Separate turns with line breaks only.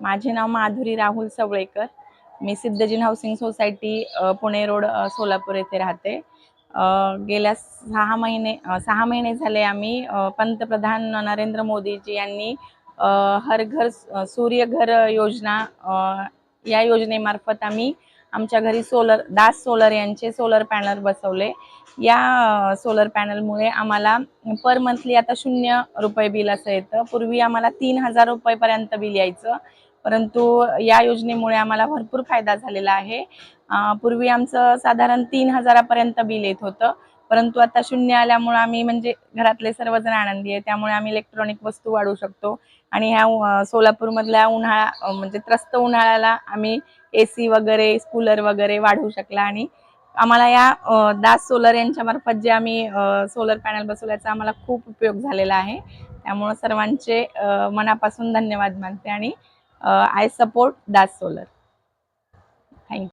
माझे नाव माधुरी राहुल सवळेकर. मी सिद्धजीन housing society Pune road Solapur येथे राहते. गेल्या 6 महिने झाले आम्ही पंतप्रधान नरेंद्र मोदीजी यांनी हर घर सूर्य घर योजना या योजनेमार्फत आम्ही आमच्या घरी दास सोलर यांचे सोलर पॅनल बसवले. या सोलर पॅनलमुळे आम्हाला पर मंथली आता 0 रुपये बिल असं येतं. पूर्वी आम्हाला 3000 रुपयेपर्यंत बिल यायचं, परंतु या योजनेमुळे आम्हाला भरपूर फायदा झालेला आहे. पूर्वी आमचं साधारण 3000पर्यंत बिल येत होतं, परंतु आता 0 आल्यामुळे आम्ही म्हणजे घरातले सर्वजण आनंदी आहे. त्यामुळे आम्ही इलेक्ट्रॉनिक वस्तू वाढवू शकतो आणि ह्या सोलापूरमधल्या उन्हाळा म्हणजे त्रस्त उन्हाळ्याला आम्ही AC वगैरे, कूलर वगैरे वाढवू शकला. आणि आम्हाला या दास सोलर यांच्यामार्फत जे आम्ही सोलर पॅनल बसवल्याचा आम्हाला खूप उपयोग झालेला आहे. त्यामुळे सर्वांचे मनापासून धन्यवाद मानते आणि आय सपोर्ट दास सोलर.